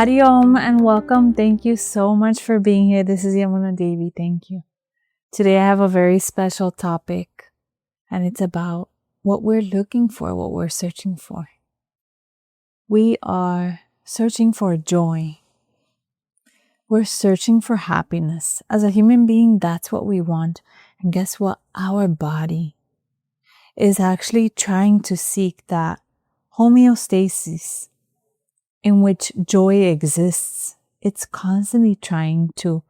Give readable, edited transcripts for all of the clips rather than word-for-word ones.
Hari Om and welcome. Thank you so much for being here. This is Yamuna Devi. Thank you. Today I have a very special topic, and it's about what we're looking for, what we're searching for. We are searching for joy. We're searching for happiness. As a human being, that's what we want. And guess what? Our body is actually trying to seek that homeostasis in which joy exists. It's constantly trying to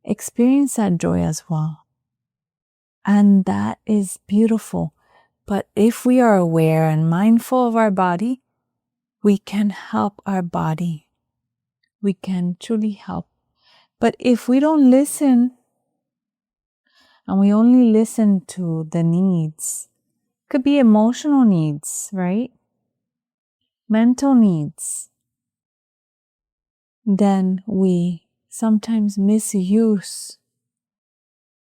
experience that joy as well. And that is beautiful. But if we are aware and mindful of our body, we can help our body. We can truly help. But if we don't listen, and we only listen to the needs, could be emotional needs, right? Mental needs, then we sometimes misuse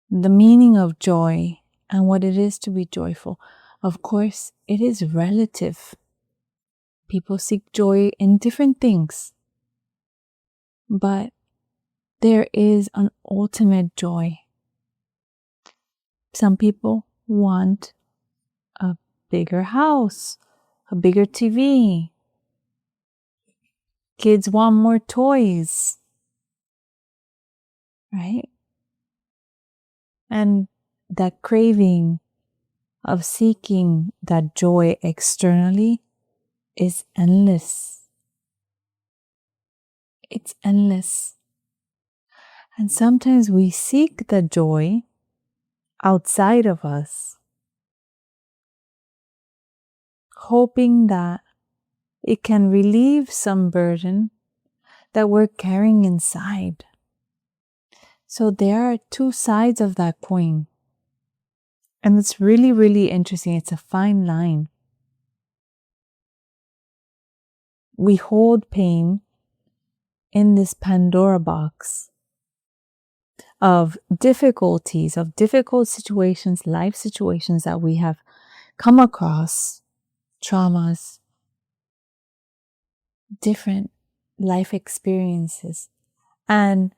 the meaning of joy and what it is to be joyful. Of course, it is relative. People seek joy in different things, but there is an ultimate joy. Some people want a bigger house, a bigger TV. Kids want more toys, right? And that craving of seeking that joy externally is endless. It's endless. And sometimes we seek the joy outside of us, hoping that it can relieve some burden that we're carrying inside. So there are two sides of that coin. And it's really, really interesting. It's a fine line. We hold pain in this Pandora box of difficulties, of difficult situations, life situations that we have come across, traumas, different life experiences. And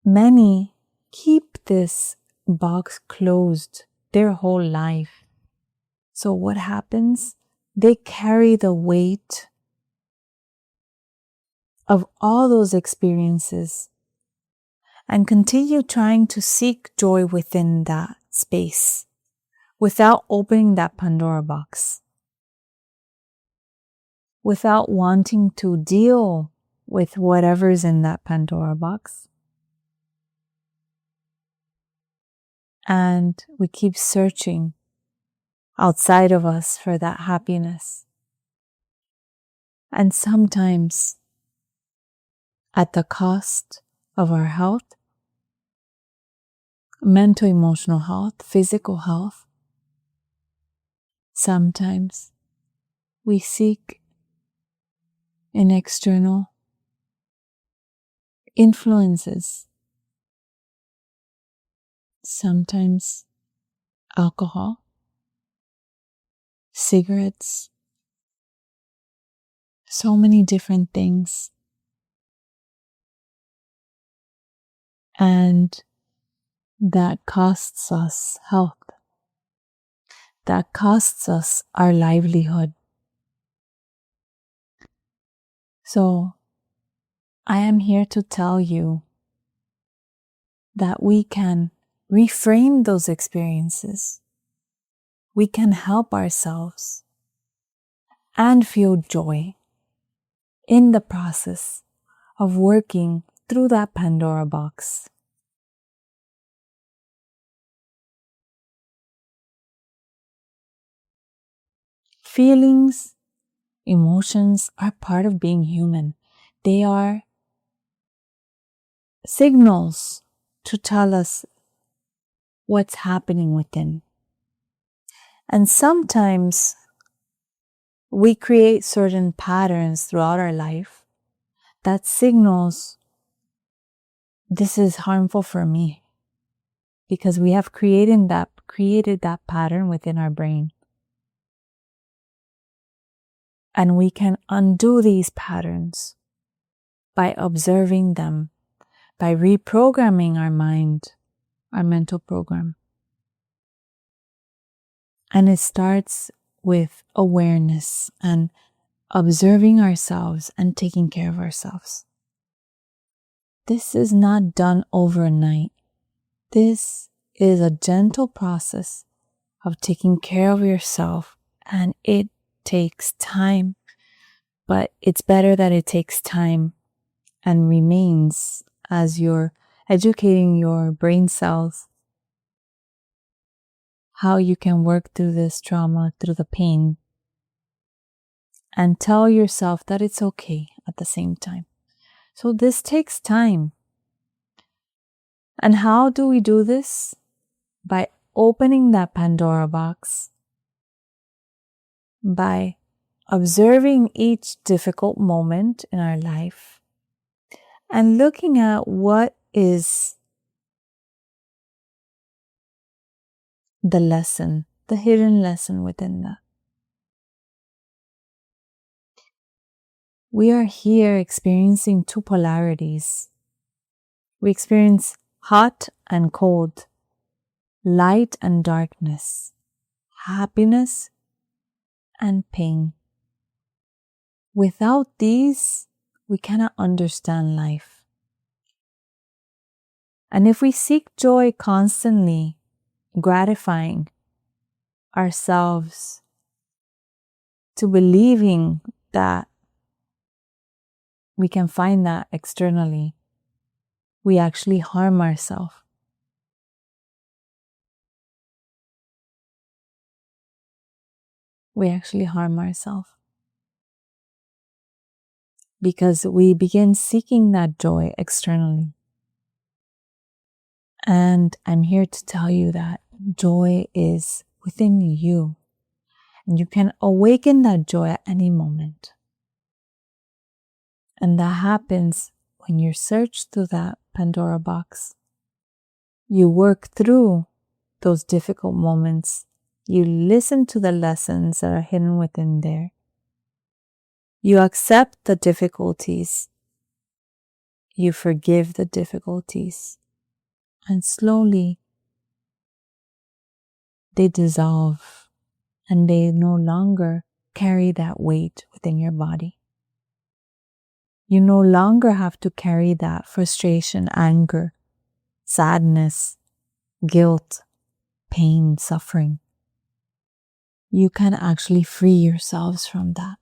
many keep this box closed their whole life. So what happens? They carry the weight of all those experiences and continue trying to seek joy within that space without opening that Pandora box, without wanting to deal with whatever's in that Pandora box. And we keep searching outside of us for that happiness. And sometimes at the cost of our health, mental, emotional health, physical health. Sometimes we seek in external influences. Sometimes alcohol, cigarettes, so many different things. And that costs us health. That costs us our livelihood. So I am here to tell you that we can reframe those experiences. We can help ourselves and feel joy in the process of working through that Pandora box. Feelings, emotions are part of being human. They are signals to tell us what's happening within. And sometimes we create certain patterns throughout our life that signals this is harmful for me, because we have created that pattern within our brain. And we can undo these patterns by observing them, by reprogramming our mind, our mental program. And it starts with awareness and observing ourselves and taking care of ourselves. This is not done overnight. This is a gentle process of taking care of yourself, and it takes time, but it's better that it takes time and remains as you're educating your brain cells how you can work through this trauma, through the pain, and tell yourself that it's okay at the same time. So this takes time. And how do we do this? By opening that Pandora box, by observing each difficult moment in our life and looking at what is the lesson, the hidden lesson within that. We are here experiencing two polarities. We experience hot and cold, light and darkness, happiness and pain. Without these, we cannot understand life. And if we seek joy constantly, gratifying ourselves to believing that we can find that externally, we actually harm ourselves. We actually harm ourselves because we begin seeking that joy externally. And I'm here to tell you that joy is within you, and you can awaken that joy at any moment. And that happens when you search through that Pandora box. You work through those difficult moments. You listen to the lessons that are hidden within there. You accept the difficulties. You forgive the difficulties. And slowly, they dissolve and they no longer carry that weight within your body. You no longer have to carry that frustration, anger, sadness, guilt, pain, suffering. You can actually free yourselves from that.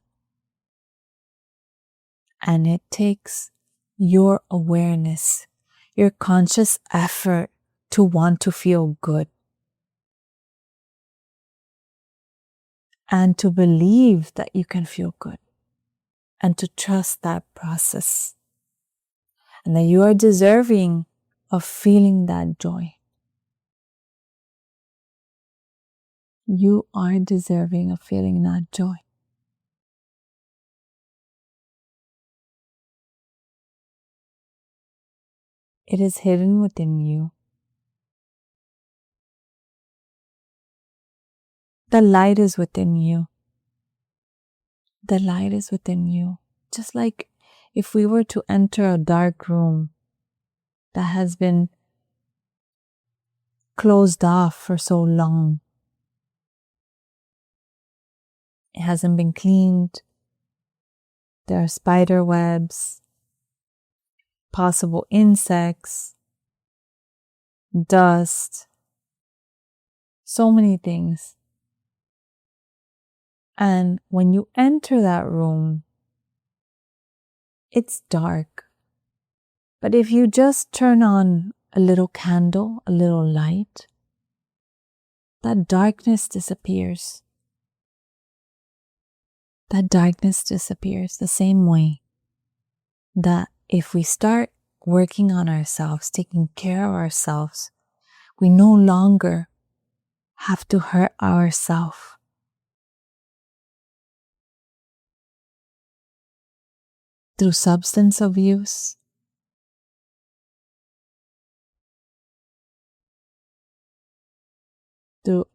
And it takes your awareness, your conscious effort to want to feel good and to believe that you can feel good and to trust that process and that you are deserving of feeling that joy. You are deserving of feeling that joy. It is hidden within you. The light is within you. The light is within you. Just like if we were to enter a dark room that has been closed off for so long, it hasn't been cleaned, there are spider webs, possible insects, dust, so many things. And when you enter that room, it's dark. But if you just turn on a little candle, a little light, that darkness disappears. That darkness disappears the same way that if we start working on ourselves, taking care of ourselves, we no longer have to hurt ourselves. Through substance abuse, through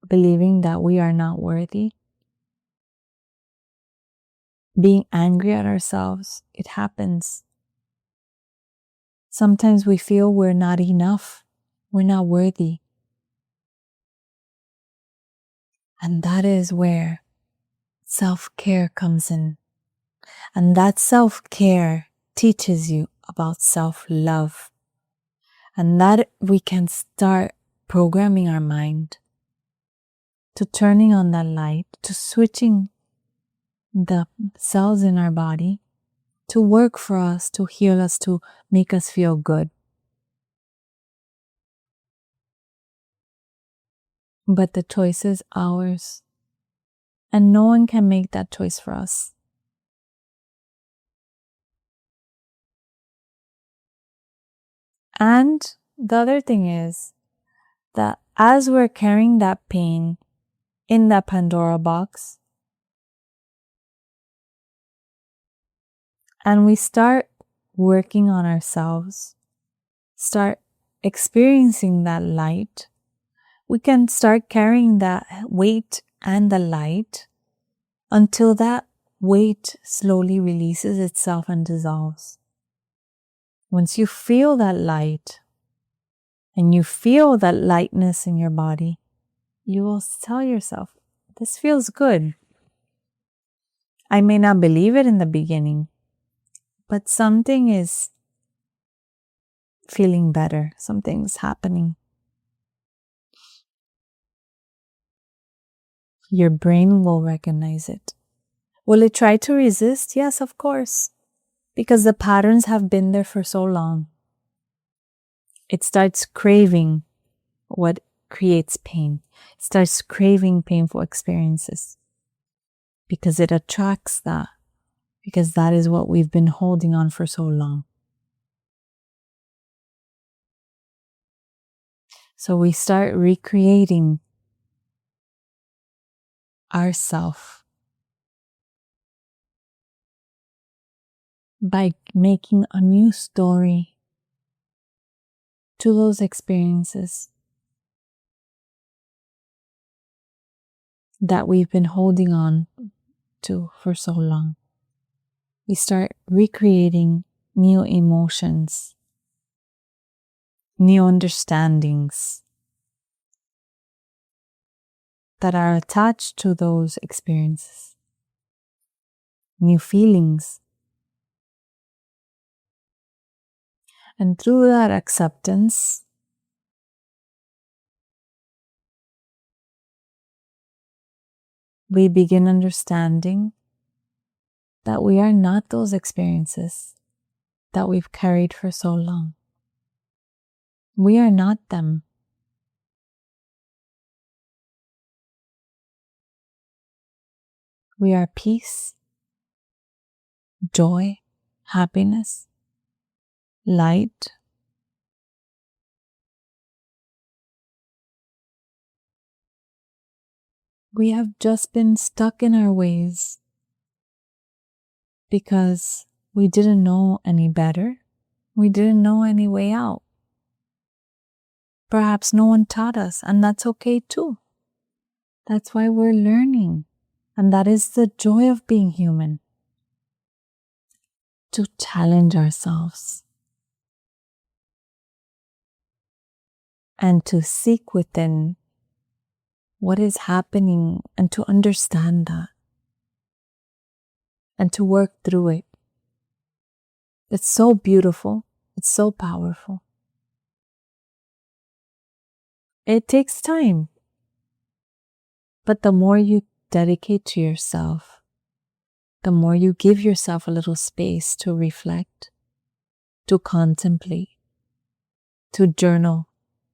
believing that we are not worthy, being angry at ourselves. It happens. Sometimes we feel we're not enough. We're not worthy. And that is where self-care comes in. And that self-care teaches you about self-love. And that we can start programming our mind to turning on that light, to switching the cells in our body to work for us, to heal us, to make us feel good. But the choice is ours. And no one can make that choice for us. And the other thing is that as we're carrying that pain in that Pandora box, and we start working on ourselves, start experiencing that light, we can start carrying that weight and the light until that weight slowly releases itself and dissolves. Once you feel that light and you feel that lightness in your body, you will tell yourself, this feels good. I may not believe it in the beginning, but something is feeling better. Something's happening. Your brain will recognize it. Will it try to resist? Yes, of course, because the patterns have been there for so long. It starts craving what creates pain. It starts craving painful experiences because it attracts that, because that is what we've been holding on for so long. So we start recreating ourself by making a new story to those experiences that we've been holding on to for so long. We start recreating new emotions, new understandings that are attached to those experiences, new feelings. And through that acceptance, we begin understanding that we are not those experiences that we've carried for so long. We are not them. We are peace, joy, happiness, light. We have just been stuck in our ways because we didn't know any better. We didn't know any way out. Perhaps no one taught us, and that's okay too. That's why we're learning. And that is the joy of being human. To challenge ourselves. And to seek within what is happening and to understand that. And to work through it. It's so beautiful. It's so powerful. It takes time. But the more you dedicate to yourself, the more you give yourself a little space to reflect, to contemplate, to journal,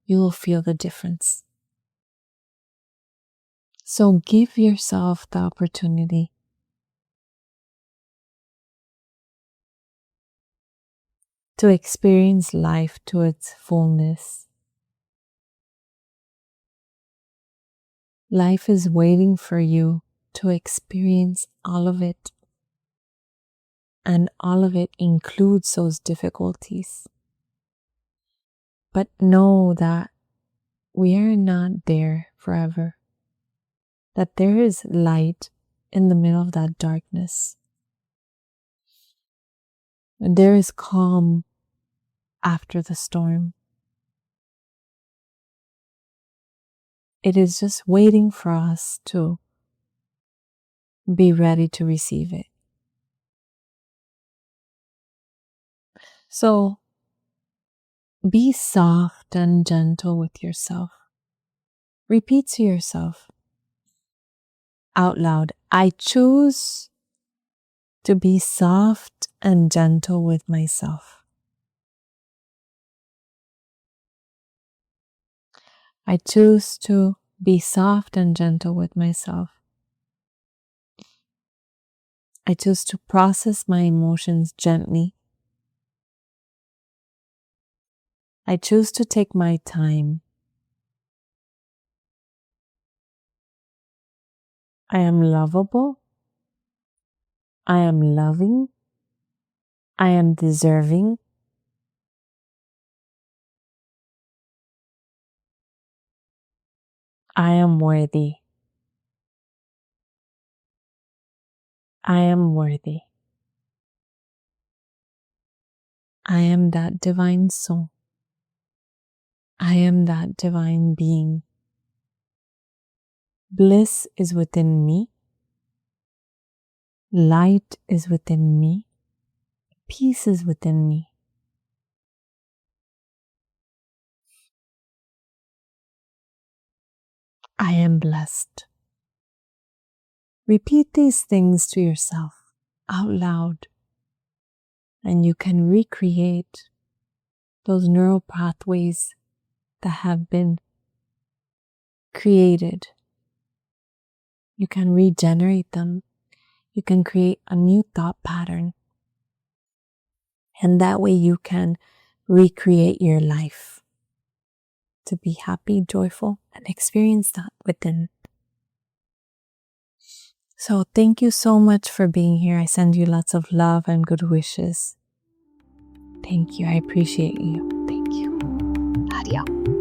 you will feel the difference. So give yourself the opportunity to experience life to its fullness. Life is waiting for you to experience all of it. And all of it includes those difficulties. But know that we are not there forever. That there is light in the middle of that darkness. There is calm after the storm. It is just waiting for us to be ready to receive it. So be soft and gentle with yourself. Repeat to yourself out loud, I choose to be soft and gentle with myself. I choose to be soft and gentle with myself. I choose to process my emotions gently. I choose to take my time. I am lovable. I am loving. I am deserving. I am worthy. I am worthy. I am that divine soul. I am that divine being. Bliss is within me. Light is within me. Peace is within me. I am blessed. Repeat these things to yourself out loud, and you can recreate those neural pathways that have been created. You can regenerate them. You can create a new thought pattern. And that way you can recreate your life to be happy, joyful, and experience that within. So thank you so much for being here. I send you lots of love and good wishes. Thank you. I appreciate you. Thank you. Adios.